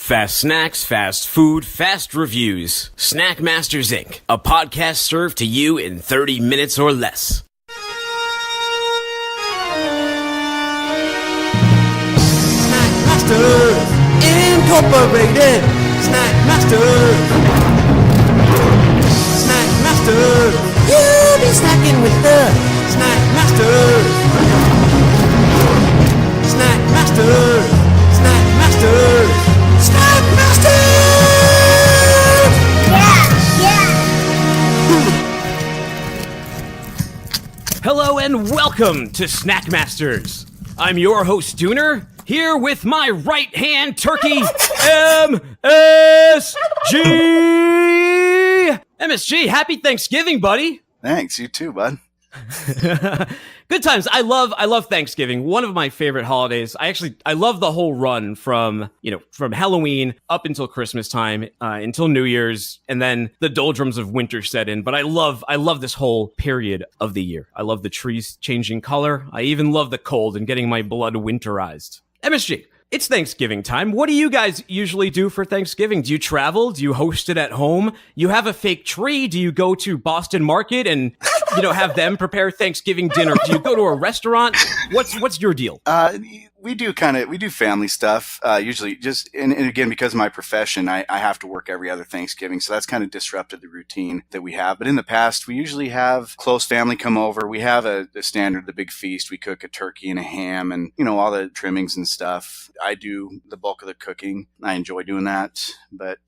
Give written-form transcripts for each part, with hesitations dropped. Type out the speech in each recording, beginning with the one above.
Fast snacks, fast food, fast reviews. Snack Masters Inc., a podcast served to you in 30 minutes or less. Snack Masters Incorporated. Snack Masters. Snack Masters. You'll be snacking with the Snack Masters. Snack Masters. Snack Masters. Snack Masters! Yeah! Hello and welcome to Snack Masters. I'm your host, Dooner, here with my right-hand turkey, MSG! MSG, happy Thanksgiving, buddy! Thanks, you too, bud. Good times. I love Thanksgiving. One of my favorite holidays. I love the whole run from Halloween up until Christmas time, until New Year's, and then the doldrums of winter set in. But I love this whole period of the year. I love the trees changing color. I even love the cold and getting my blood winterized. MSG, it's Thanksgiving time. What do you guys usually do for Thanksgiving? Do you travel? Do you host it at home? You have a fake tree? Do you go to Boston Market and have them prepare Thanksgiving dinner? Do you go to a restaurant? What's your deal? We do family stuff, usually just, and again, because of my profession, I have to work every other Thanksgiving. So that's kind of disrupted the routine that we have. But in the past, we usually have close family come over. We have a standard, the big feast. We cook a turkey and a ham and, all the trimmings and stuff. I do the bulk of the cooking. I enjoy doing that. But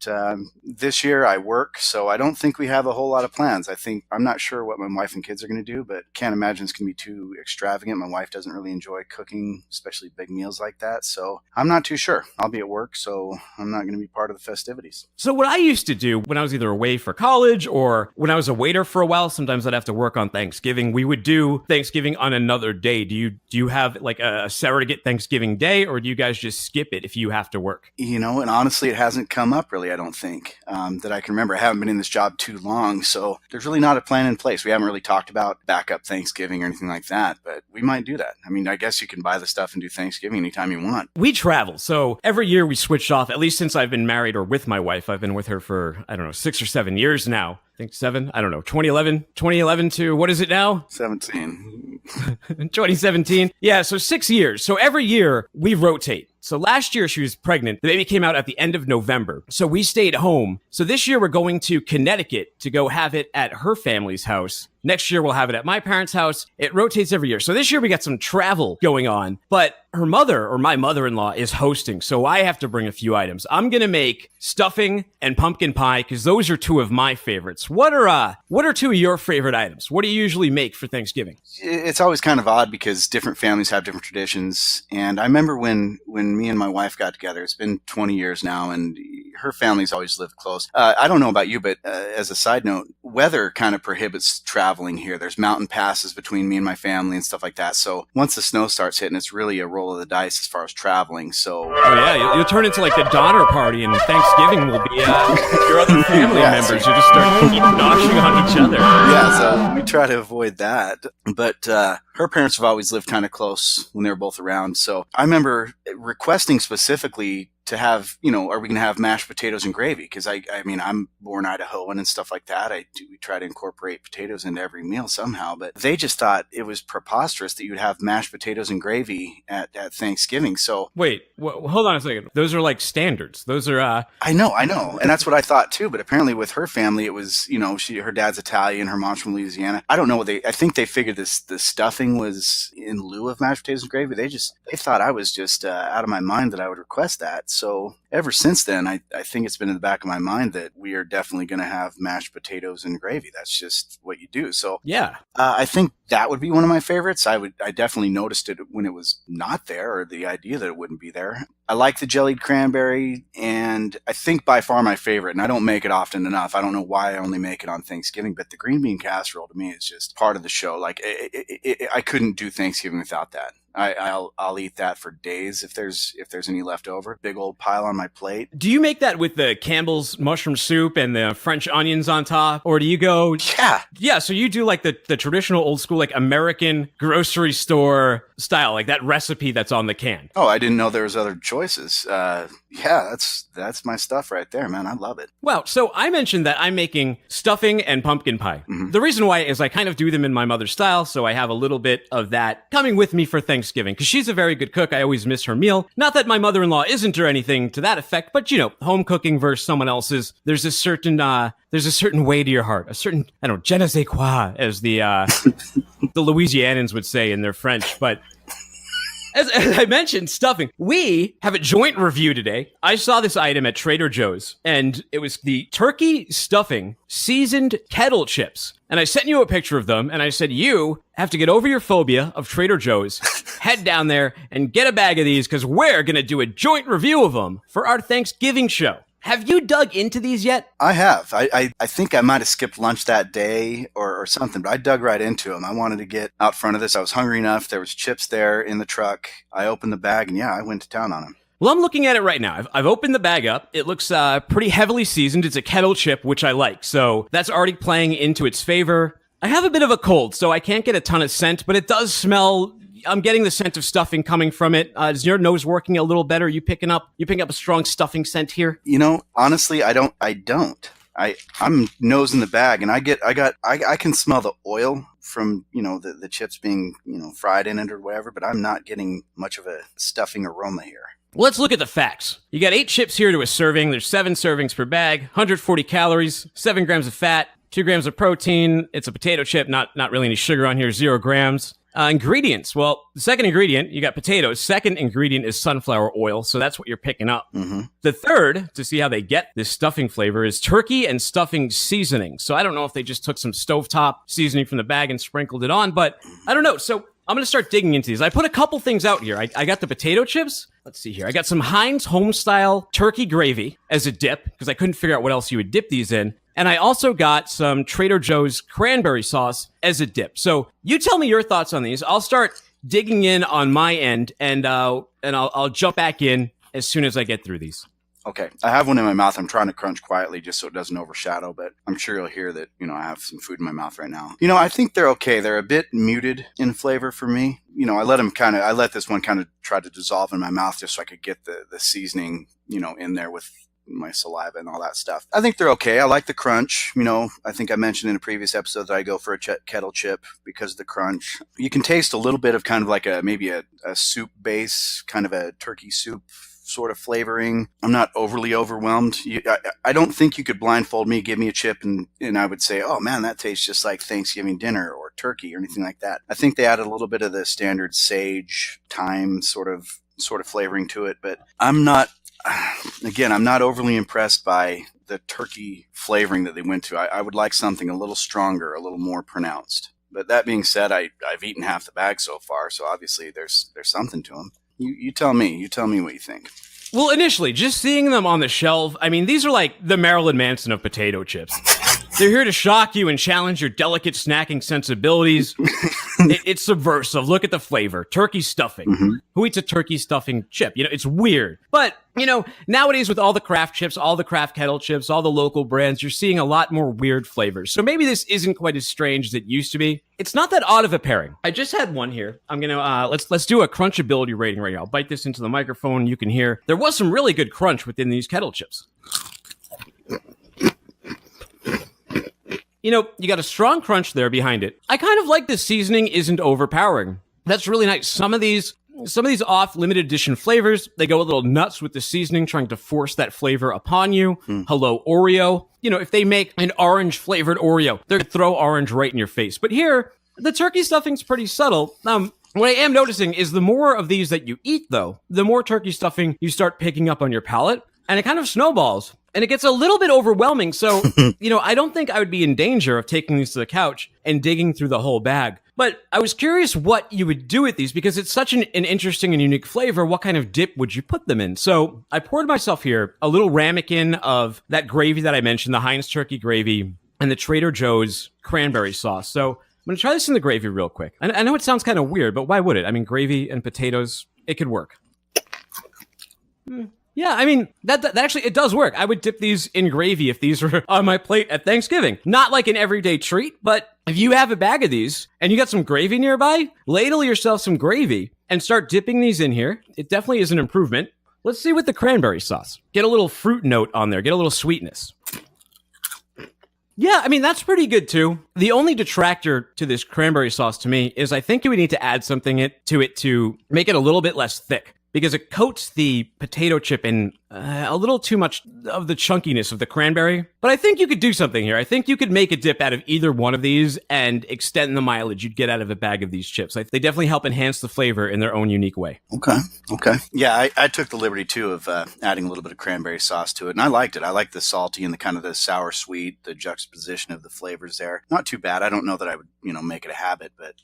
this year I work, so I don't think we have a whole lot of plans. I'm not sure what my wife and kids are going to do, but can't imagine it's going to be too extravagant. My wife doesn't really enjoy cooking, especially big meals like that. So I'm not too sure. I'll be at work, so I'm not going to be part of the festivities. So what I used to do when I was either away for college or when I was a waiter for a while, sometimes I'd have to work on Thanksgiving. We would do Thanksgiving on another day. Do you have like a surrogate Thanksgiving day, or do you guys just skip it if you have to work? And honestly, it hasn't come up really, I don't think, that I can remember. I haven't been in this job too long, so there's really not a plan in place. We haven't really talked about backup Thanksgiving or anything like that, but we might do that. I mean, I guess you can buy the stuff and do Thanksgiving anytime you want. We travel, so every year we switch off, at least since I've been married or with my wife. I've been with her for, 6 or 7 years now. I think 7, 2011 to, what is it now? 17. 2017. Yeah, so 6 years. So every year we rotate. So last year she was pregnant. The baby came out at the end of November. So we stayed home. So this year we're going to Connecticut to go have it at her family's house. Next year we'll have it at my parents' house. It rotates every year. So this year we got some travel going on, but her mother or my mother-in-law is hosting. So I have to bring a few items. I'm going to make stuffing and pumpkin pie because those are two of my favorites. What are two of your favorite items? What do you usually make for Thanksgiving? It's always kind of odd because different families have different traditions. And I remember when me and my wife got together, it's been 20 years now, and her family's always lived close. I don't know about you, but as a side note, weather kind of prohibits traveling here. There's mountain passes between me and my family and stuff like that. So once the snow starts hitting, it's really a roll of the dice as far as traveling. So you'll turn into like the Donner Party, and Thanksgiving will be your other family members. You just start noshing on each other. Yeah, so we try to avoid that. But her parents have always lived kind of close when they were both around. So I remember requesting specifically to have, are we going to have mashed potatoes and gravy? Because I'm born Idahoan and stuff like that. We try to incorporate potatoes into every meal somehow, but they just thought it was preposterous that you'd have mashed potatoes and gravy at Thanksgiving. So wait, hold on a second. Those are like standards. Those are, I know. And that's what I thought too. But apparently with her family, it was, her dad's Italian, her mom's from Louisiana. I don't know I think they figured the stuffing was in lieu of mashed potatoes and gravy. They thought I was just out of my mind that I would request that. So ever since then, I think it's been in the back of my mind that we are definitely going to have mashed potatoes and gravy. That's just what you do. So yeah, I think that would be one of my favorites. I definitely noticed it when it was not there, or the idea that it wouldn't be there. I like the jellied cranberry, and I think by far my favorite, and I don't make it often enough. I don't know why I only make it on Thanksgiving, but the green bean casserole to me is just part of the show. Like I couldn't do Thanksgiving without that. I'll eat that for days if there's any left over. Big old pile on my plate. Do you make that with the Campbell's mushroom soup and the French onions on top? Or do you go... Yeah, so you do like the traditional old school, like American grocery store style, like that recipe that's on the can. Oh, I didn't know there was other choices. Yeah, that's my stuff right there, man. I love it. Wow, so I mentioned that I'm making stuffing and pumpkin pie. Mm-hmm. The reason why is I kind of do them in my mother's style, so I have a little bit of that coming with me for Thanksgiving, because she's a very good cook. I always miss her meal. Not that my mother-in-law isn't or anything to that effect, but, you know, home cooking versus someone else's, there's a certain way to your heart, a certain, I don't know, je ne sais quoi, as the the Louisianans would say in their French, but... As I mentioned, stuffing. We have a joint review today. I saw this item at Trader Joe's, and it was the turkey stuffing seasoned Kettle chips. And I sent you a picture of them, and I said, you have to get over your phobia of Trader Joe's, head down there, and get a bag of these, because we're going to do a joint review of them for our Thanksgiving show. Have you dug into these yet? I have. I think I might have skipped lunch that day or something, but I dug right into them. I wanted to get out front of this. I was hungry enough. There was chips there in the truck. I opened the bag, and yeah, I went to town on them. Well, I'm looking at it right now. I've opened the bag up. It looks pretty heavily seasoned. It's a Kettle chip, which I like. So that's already playing into its favor. I have a bit of a cold, so I can't get a ton of scent, but it does smell... I'm getting the scent of stuffing coming from it. Is your nose working a little better? You picking up a strong stuffing scent here? You know, honestly, I don't. I'm nose in the bag, and I can smell the oil from, you know, the chips being, you know, fried in it or whatever, but I'm not getting much of a stuffing aroma here. Let's look at the facts. You got 8 chips here to a serving. There's 7 servings per bag, 140 calories, 7 grams of fat, 2 grams of protein. It's a potato chip, not really any sugar on here, 0 grams. Ingredients. Well, the second ingredient, you got potatoes. Second ingredient is sunflower oil, so that's what you're picking up. Mm-hmm. The third, to see how they get this stuffing flavor, is turkey and stuffing seasoning. So I don't know if they just took some stovetop seasoning from the bag and sprinkled it on, but I don't know. So I'm going to start digging into these. I put a couple things out here. I got the potato chips. Let's see here. I got some Heinz home-style turkey gravy as a dip, because I couldn't figure out what else you would dip these in. And I also got some Trader Joe's cranberry sauce as a dip. So you tell me your thoughts on these. I'll start digging in on my end, and I'll jump back in as soon as I get through these. Okay. I have one in my mouth. I'm trying to crunch quietly just so it doesn't overshadow, but I'm sure you'll hear that, you know, I have some food in my mouth right now. You know, I think they're okay. They're a bit muted in flavor for me. You know, I let this one kind of try to dissolve in my mouth just so I could get the seasoning, you know, in there with my saliva and all that stuff. I think they're okay. I like the crunch. You know, I think I mentioned in a previous episode that I go for a kettle chip because of the crunch. You can taste a little bit of kind of like maybe a soup base, kind of a turkey soup sort of flavoring. I'm not overly overwhelmed. I don't think you could blindfold me, give me a chip, and I would say, oh man, that tastes just like Thanksgiving dinner or turkey or anything like that. I think they added a little bit of the standard sage, thyme sort of flavoring to it, but I'm not overly impressed by the turkey flavoring that they went to. I would like something a little stronger, a little more pronounced. But that being said, I've eaten half the bag so far, so obviously there's something to them. You tell me. You tell me what you think. Well, initially, just seeing them on the shelf, I mean, these are like the Marilyn Manson of potato chips. They're here to shock you and challenge your delicate snacking sensibilities. It's subversive. Look at the flavor. Turkey stuffing. Mm-hmm. Who eats a turkey stuffing chip? You know, it's weird. But, you know, nowadays with all the craft chips, all the craft Kettle chips, all the local brands, you're seeing a lot more weird flavors. So maybe this isn't quite as strange as it used to be. It's not that odd of a pairing. I just had one here. I'm going to, let's do a crunchability rating right now. I'll bite this into the microphone. You can hear there was some really good crunch within these Kettle chips. You know, you got a strong crunch there behind it. I kind of like the seasoning isn't overpowering. That's really nice. Some of these off limited edition flavors, they go a little nuts with the seasoning, trying to force that flavor upon you. Hello, Oreo. You know, if they make an orange flavored Oreo, they're going to throw orange right in your face. But here, the turkey stuffing's pretty subtle. What I am noticing is the more of these that you eat, though, the more turkey stuffing you start picking up on your palate, and it kind of snowballs. And it gets a little bit overwhelming. So, you know, I don't think I would be in danger of taking these to the couch and digging through the whole bag. But I was curious what you would do with these because it's such an interesting and unique flavor. What kind of dip would you put them in? So I poured myself here a little ramekin of that gravy that I mentioned, the Heinz turkey gravy, and the Trader Joe's cranberry sauce. So I'm I'm going to try this in the gravy real quick. I know it sounds kind of weird, but why would it? I mean, gravy and potatoes, it could work. Yeah, I mean, that actually, it does work. I would dip these in gravy if these were on my plate at Thanksgiving. Not like an everyday treat, but if you have a bag of these and you got some gravy nearby, ladle yourself some gravy and start dipping these in here. It definitely is an improvement. Let's see with the cranberry sauce. Get a little fruit note on there. Get a little sweetness. Yeah, I mean, that's pretty good too. The only detractor to this cranberry sauce to me is I think you would need to add something to it to make it a little bit less thick, because it coats the potato chip in a little too much of the chunkiness of the cranberry. But I think you could do something here. I think you could make a dip out of either one of these and extend the mileage you'd get out of a bag of these chips. They definitely help enhance the flavor in their own unique way. Okay. Yeah, I took the liberty, too, of adding a little bit of cranberry sauce to it, and I liked it. I liked the salty and the kind of the sour-sweet, the juxtaposition of the flavors there. Not too bad. I don't know that I would, make it a habit, but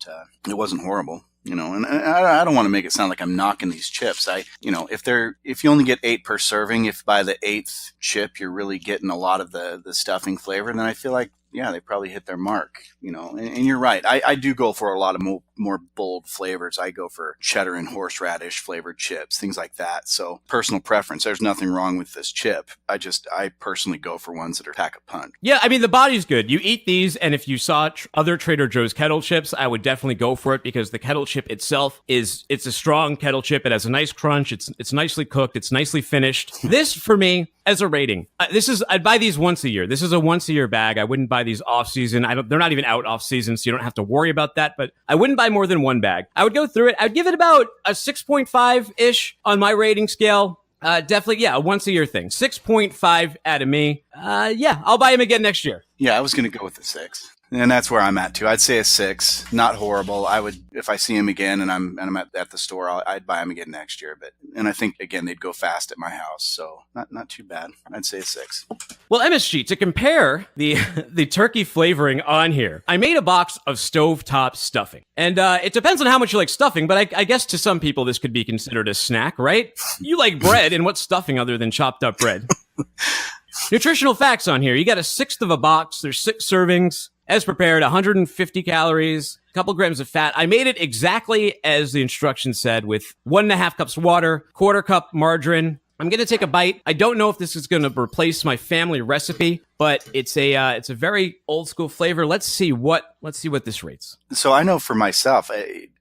it wasn't horrible. And I don't want to make it sound like I'm knocking these chips. If you only get 8 per serving, if by the 8th chip you're really getting a lot of the stuffing flavor, then I feel like, yeah, they probably hit their mark, and you're right. I do go for a lot of more bold flavors. I go for cheddar and horseradish flavored chips, things like that. So personal preference, there's nothing wrong with this chip. I personally go for ones that are pack a punch. Yeah, I mean, the body's good. You eat these, and if you saw other Trader Joe's Kettle chips, I would definitely go for it, because the Kettle chip itself it's a strong Kettle chip. It has a nice crunch. It's nicely cooked. It's nicely finished. This, for me, as a rating, I'd buy these once a year. This is a once a year bag. I wouldn't buy these off season. They're not even out off season, so you don't have to worry about that. But I wouldn't buy more than one bag. I would go through it. I'd give it about a 6.5-ish on my rating scale. Definitely, yeah, a once a year thing. 6.5 out of me. Yeah, I'll buy him again next year. Yeah, I was going to go with the 6. And that's where I'm at too. I'd say a 6, not horrible. I would, if I see him again and I'm at the store, I'd buy him again next year. And I think again they'd go fast at my house, so not too bad. I'd say a 6. Well, MSG, to compare the turkey flavoring on here, I made a box of stovetop stuffing, and it depends on how much you like stuffing. But I guess to some people this could be considered a snack, right? You like bread, and what's stuffing other than chopped up bread? Nutritional facts on here. You got 1/6 of a box. There's 6 servings. As prepared, 150 calories, a couple grams of fat. I made it exactly as the instructions said, with 1.5 cups water, 1/4 cup margarine. I'm going to take a bite. I don't know if this is going to replace my family recipe, but it's a very old school flavor. Let's see what this rates. So I know for myself,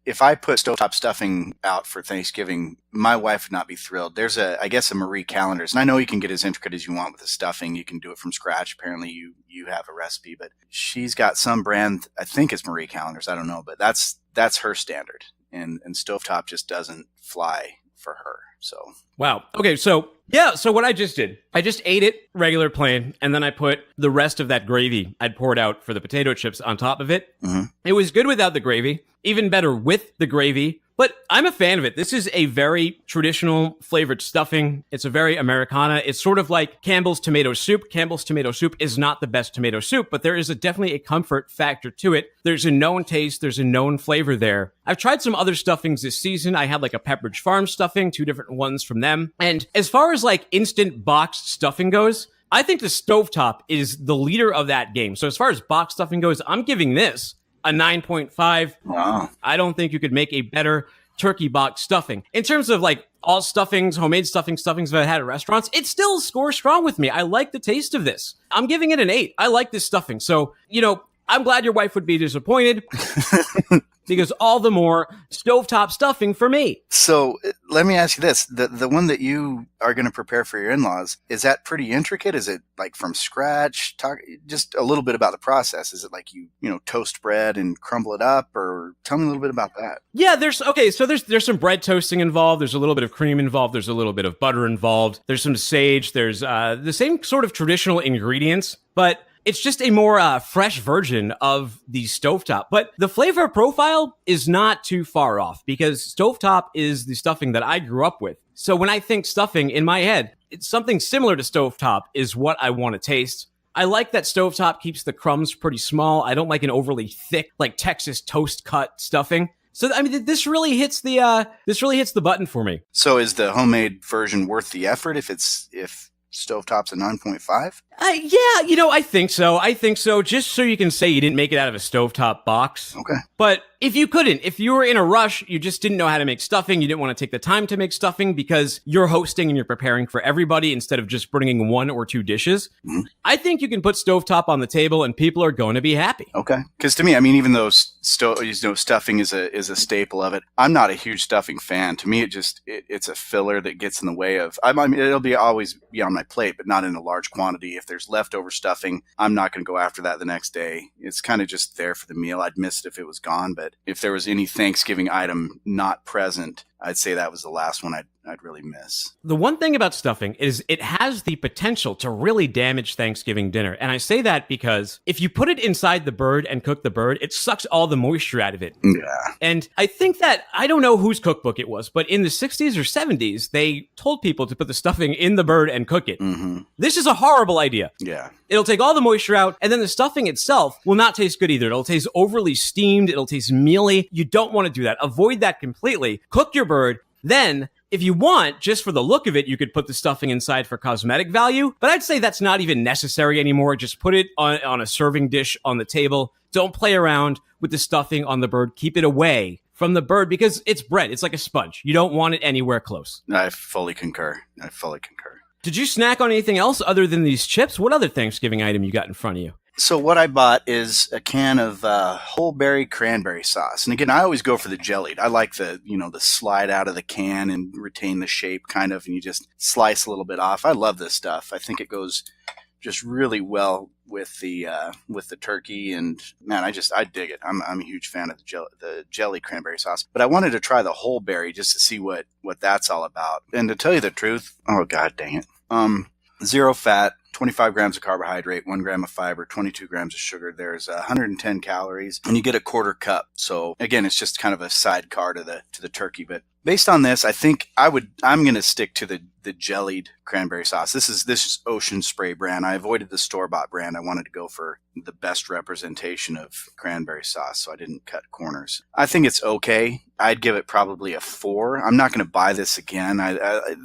if I put stovetop stuffing out for Thanksgiving, my wife would not be thrilled. There's I guess a Marie Callender's, and I know you can get as intricate as you want with the stuffing. You can do it from scratch. Apparently you have a recipe, but she's got some brand, I think it's Marie Callender's, I don't know, but that's her standard. And stovetop just doesn't fly for her. So wow. Okay, so what I just did, I just ate it regular plain, and then I put the rest of that gravy I'd poured out for the potato chips on top of it. Mm-hmm. It was good without the gravy, even better with the gravy. But I'm a fan of it. This is a very traditional flavored stuffing. It's a very Americana. It's sort of like Campbell's tomato soup. Campbell's tomato soup is not the best tomato soup, but there is definitely a comfort factor to it. There's a known taste. There's a known flavor there. I've tried some other stuffings this season. I had like a Pepperidge Farm stuffing, 2 different ones from them. And as far as like instant boxed stuffing goes, I think the stovetop is the leader of that game. So as far as box stuffing goes, I'm giving this a 9.5. Wow. I don't think you could make a better turkey box stuffing. In terms of like all stuffings, homemade stuffings that I had at restaurants, it still scores strong with me. I like the taste of this. I'm giving it an 8. I like this stuffing. So, I'm glad your wife would be disappointed. Because all the more stovetop stuffing for me. So let me ask you this. The one that you are going to prepare for your in-laws, is that pretty intricate? Is it like from scratch? Talk just a little bit about the process. Is it like you toast bread and crumble it up, or tell me a little bit about that? Yeah, there's some bread toasting involved. There's a little bit of cream involved. There's a little bit of butter involved. There's some sage. There's the same sort of traditional ingredients, but it's just a more fresh version of the stovetop. But the flavor profile is not too far off, because stovetop is the stuffing that I grew up with. So when I think stuffing in my head, it's something similar to stovetop is what I want to taste. I like that stovetop keeps the crumbs pretty small. I don't like an overly thick, like Texas toast cut stuffing. So, I mean, this really hits the button for me. So is the homemade version worth the effort if stovetop's a 9.5? Yeah, I think so. Just so you can say you didn't make it out of a stovetop box. Okay. But if you were in a rush, you just didn't know how to make stuffing, you didn't want to take the time to make stuffing because you're hosting and you're preparing for everybody instead of just bringing 1 or 2 dishes, I think you can put stovetop on the table and people are going to be happy. Okay. Because to me, I mean, even though stuffing is a staple of it, I'm not a huge stuffing fan. To me, it's a filler that gets in the way of. I mean, it'll always be on my plate, but not in a large quantity. If there's leftover stuffing, I'm not going to go after that the next day. It's kind of just there for the meal. I'd miss it if it was gone, but if there was any Thanksgiving item not present, I'd say that was the last one I'd really miss. The one thing about stuffing is it has the potential to really damage Thanksgiving dinner. And I say that because if you put it inside the bird and cook the bird, it sucks all the moisture out of it. Yeah. And I think that, I don't know whose cookbook it was, but in the 60s or 70s, they told people to put the stuffing in the bird and cook it. Mm-hmm. This is a horrible idea. Yeah. It'll take all the moisture out, and then the stuffing itself will not taste good either. It'll taste overly steamed. It'll taste mealy. You don't want to do that. Avoid that completely. Cook your bird. Then, if you want, just for the look of it, you could put the stuffing inside for cosmetic value. But I'd say that's not even necessary anymore. Just put it on a serving dish on the table. Don't play around with the stuffing on the bird. Keep it away from the bird because it's bread. It's like a sponge. You don't want it anywhere close. I fully concur. Did you snack on anything else other than these chips? What other Thanksgiving item you got in front of you? So what I bought is a can of whole berry cranberry sauce. And again, I always go for the jellied. I like the slide out of the can and retain the shape kind of, and you just slice a little bit off. I love this stuff. I think it goes just really well with the turkey, and man, I dig it. I'm a huge fan of the jelly cranberry sauce. But I wanted to try the whole berry just to see what that's all about. And to tell you the truth, oh god dang it. 0 fat, 25 grams of carbohydrate, 1 gram of fiber, 22 grams of sugar. There's 110 calories, and you get a quarter cup. So again, it's just kind of a sidecar to the turkey. But based on this, I think I'm going to stick to the jellied cranberry sauce. This is Ocean Spray brand. I avoided the store-bought brand. I wanted to go for the best representation of cranberry sauce, so I didn't cut corners. I think it's okay. I'd give it probably a 4. I'm not going to buy this again.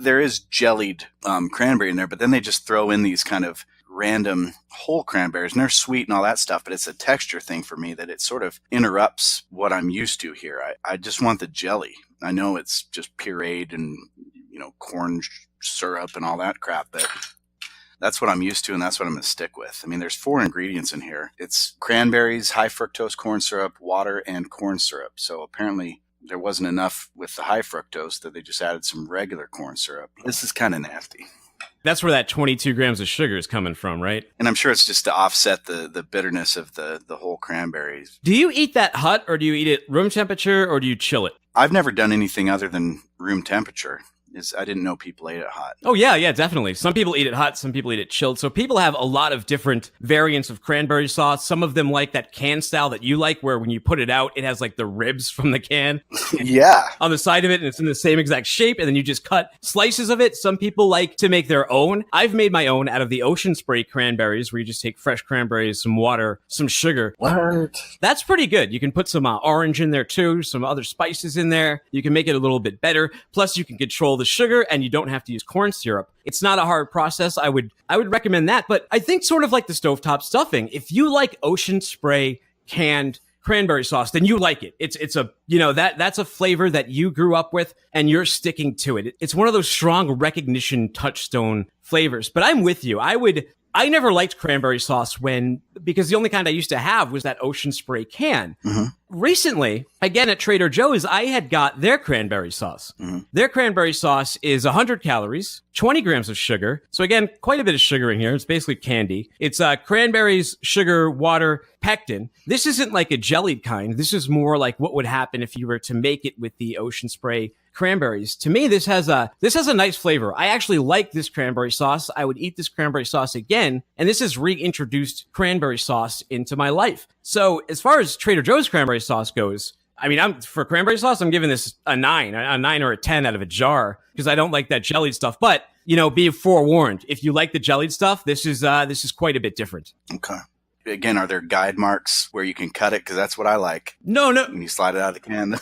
There is jellied cranberry in there, but then they just throw in these kind of random whole cranberries, and they're sweet and all that stuff, but it's a texture thing for me that it sort of interrupts what I'm used to here. I just want the jelly. I know it's just pureed and corn syrup and all that crap, but that's what I'm used to, and that's what I'm going to stick with. I mean, there's 4 ingredients in here. It's cranberries, high fructose corn syrup, water, and corn syrup. So apparently there wasn't enough with the high fructose that they just added some regular corn syrup. This is kind of nasty. That's where that 22 grams of sugar is coming from, right? And I'm sure it's just to offset the bitterness of the whole cranberries. Do you eat that hot, or do you eat it room temperature, or do you chill it? I've never done anything other than room temperature. I didn't know people ate it hot. Oh, yeah, definitely. Some people eat it hot, some people eat it chilled. So people have a lot of different variants of cranberry sauce. Some of them like that can style that you like, where when you put it out, it has like the ribs from the can. Yeah. On the side of it, and it's in the same exact shape, and then you just cut slices of it. Some people like to make their own. I've made my own out of the Ocean Spray cranberries, where you just take fresh cranberries, some water, some sugar. What? That's pretty good. You can put some orange in there too, some other spices in there. You can make it a little bit better. Plus, you can control the sugar, and you don't have to use corn syrup. It's not a hard process. I would recommend that. But I think sort of like the stovetop stuffing, if you like Ocean Spray canned cranberry sauce, then you like it. It's a, that's a flavor that you grew up with and you're sticking to it. It's one of those strong recognition touchstone flavors. But I'm with you. I never liked cranberry sauce because the only kind I used to have was that Ocean Spray can. Mm-hmm. Recently, again at Trader Joe's, I had got their cranberry sauce. Mm-hmm. Their cranberry sauce is 100 calories, 20 grams of sugar. So again, quite a bit of sugar in here. It's basically candy. It's cranberries, sugar, water, pectin. This isn't like a jellied kind. This is more like what would happen if you were to make it with the Ocean Spray cranberries. To me, this has a nice flavor. I actually like this cranberry sauce. I would eat this cranberry sauce again, and this has reintroduced cranberry sauce into my life. So as far as Trader Joe's cranberry sauce goes, I mean, for cranberry sauce, I'm giving this a 9 or a 10 out of a jar because I don't like that jellied stuff. But, be forewarned, if you like the jellied stuff, this is quite a bit different. Okay. again, are there guide marks where you can cut it? Because that's what I like. No. When you slide it out of the can,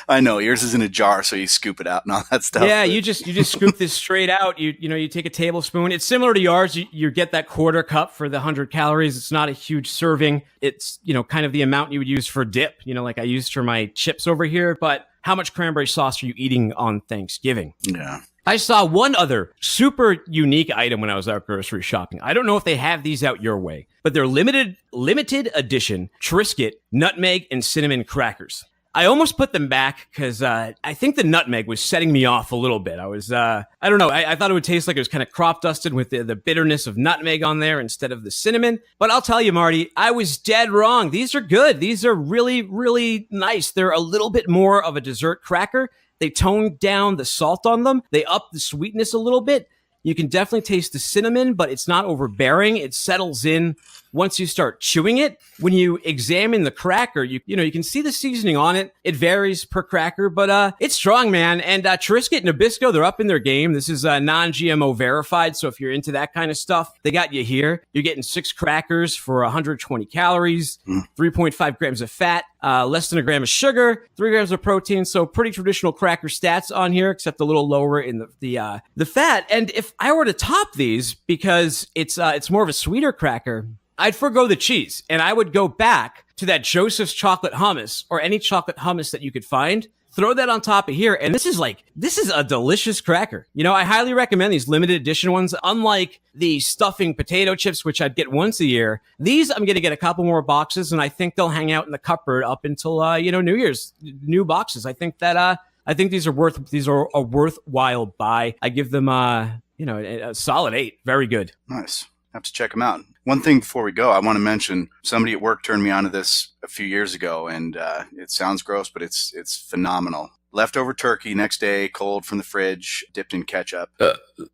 I know yours is in a jar, so you scoop it out and all that stuff. Yeah, you just scoop this straight out. You take a tablespoon. It's similar to yours. You get that quarter cup for the 100 calories. It's not a huge serving. It's kind of the amount you would use for dip. Like I used for my chips over here. But how much cranberry sauce are you eating on Thanksgiving? Yeah. I saw one other super unique item when I was out grocery shopping. I don't know if they have these out your way, but they're limited edition Triscuit Nutmeg and Cinnamon Crackers. I almost put them back because I think the nutmeg was setting me off a little bit. I was, I don't know. I thought it would taste like it was kind of crop dusted with the bitterness of nutmeg on there instead of the cinnamon. But I'll tell you, Marty, I was dead wrong. These are good. These are really, really nice. They're a little bit more of a dessert cracker. They toned down the salt on them. They up the sweetness a little bit. You can definitely taste the cinnamon, but it's not overbearing. It settles in once you start chewing it. When you examine the cracker, you can see the seasoning on it. It varies per cracker, but it's strong, man. And Triscuit and Nabisco, they're up in their game. This is non-GMO verified, so if you're into that kind of stuff, they got you here. You're getting 6 crackers for 120 calories, 3.5 grams of fat, less than a gram of sugar, 3 grams of protein. So pretty traditional cracker stats on here, except a little lower in the fat. And if I were to top these, because it's more of a sweeter cracker, I'd forgo the cheese, and I would go back to that Joseph's chocolate hummus or any chocolate hummus that you could find. Throw that on top of here, and this is a delicious cracker. I highly recommend these limited edition ones. Unlike the stuffing potato chips, which I'd get once a year, these I'm going to get a couple more boxes, and I think they'll hang out in the cupboard up until New Year's. New boxes. I think these are a worthwhile buy. I give them a solid 8. Very good. Nice. Have to check them out. One thing before we go, I want to mention somebody at work turned me onto this a few years ago, and it sounds gross, but it's phenomenal. Leftover turkey next day, cold from the fridge, dipped in ketchup.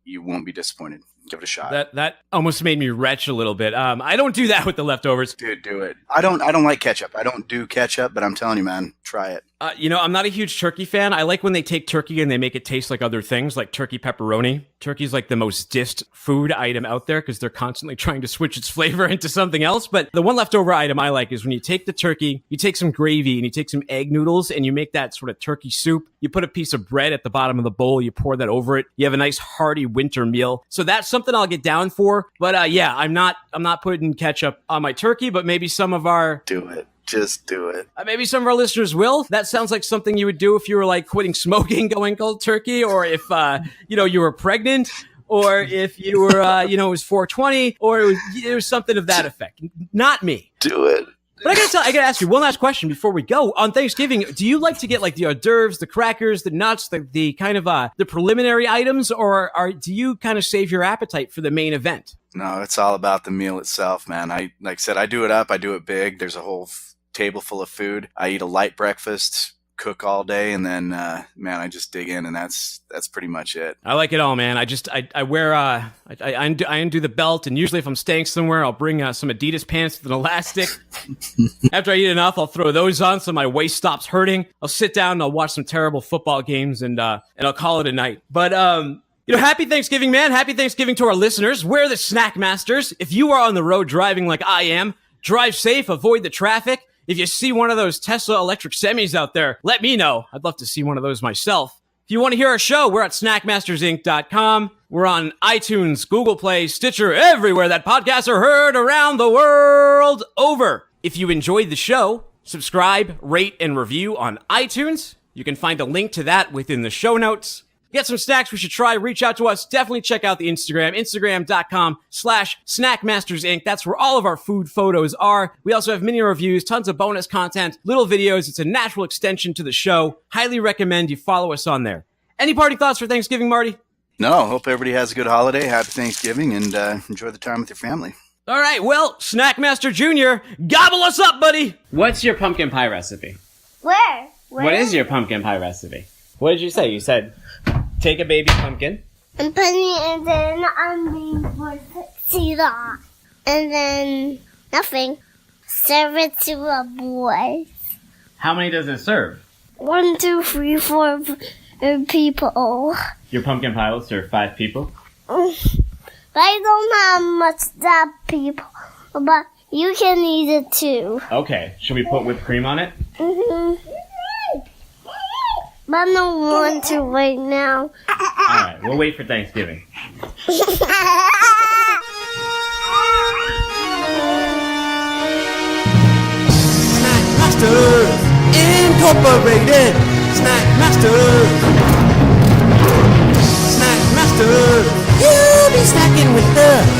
You won't be disappointed. Give it a shot. That almost made me retch a little bit. I don't do that with the leftovers. Dude, do it. I don't like ketchup. I don't do ketchup, but I'm telling you, man, try it. I'm not a huge turkey fan. I like when they take turkey and they make it taste like other things, like turkey pepperoni. Turkey's like the most dissed food item out there because they're constantly trying to switch its flavor into something else. But the one leftover item I like is when you take the turkey, you take some gravy and you take some egg noodles and you make that sort of turkey soup. You put a piece of bread at the bottom of the bowl. You pour that over it. You have a nice hearty winter meal. So that's something I'll get down for. But I'm not putting ketchup on my turkey, but maybe some of our... Do it. Just do it. Maybe some of our listeners will. That sounds like something you would do if you were like quitting smoking, going cold turkey, or if, you were pregnant, or if you were, it was 420, or it was something of that effect. Not me. Do it. But I gotta ask you one last question before we go. On Thanksgiving, do you like to get like the hors d'oeuvres, the crackers, the nuts, the kind of the preliminary items, or do you kind of save your appetite for the main event? No, it's all about the meal itself, man. Like I said, I do it up. I do it big. There's a whole table full of food. I eat a light breakfast, cook all day, and then I just dig in, and that's pretty much it. I like it all, man. I wear I undo the belt, and usually if I'm staying somewhere, I'll bring some Adidas pants with an elastic. After I eat enough, I'll throw those on so my waist stops hurting. I'll sit down and I'll watch some terrible football games, and I'll call it a night. But happy Thanksgiving, man. Happy Thanksgiving to our listeners. We're the Snack Masters. If you are on the road driving like I am, drive safe, avoid the traffic. If you see one of those Tesla electric semis out there, let me know. I'd love to see one of those myself. If you want to hear our show, we're at snackmastersinc.com. We're on iTunes, Google Play, Stitcher, everywhere that podcasts are heard around the world over. If you enjoyed the show, subscribe, rate, and review on iTunes. You can find a link to that within the show notes. Get some snacks we should try. Reach out to us. Definitely check out the Instagram, instagram.com/snackmastersinc. That's where all of our food photos are. We also have mini reviews, tons of bonus content, little videos. It's a natural extension to the show. Highly recommend you follow us on there. Any party thoughts for Thanksgiving, Marty? No, hope everybody has a good holiday. Happy Thanksgiving, and enjoy the time with your family. All right, well, Snackmaster Jr., gobble us up, buddy. What's your pumpkin pie recipe? Where? What is your pumpkin pie recipe? What did you say? You said... Take a baby pumpkin. And put it in the onion for syrup. And then nothing. Serve it to a boy. How many does it serve? 1, 2, 3, 4 people. Your pumpkin pie will serve 5 people? But I don't have much that people. But You can eat it too. Okay. Should we put whipped cream on it? But I don't want to right now. All right. We'll wait for Thanksgiving. Snack Masters Incorporated. Snack Masters. Snack Masters. You'll be snacking with the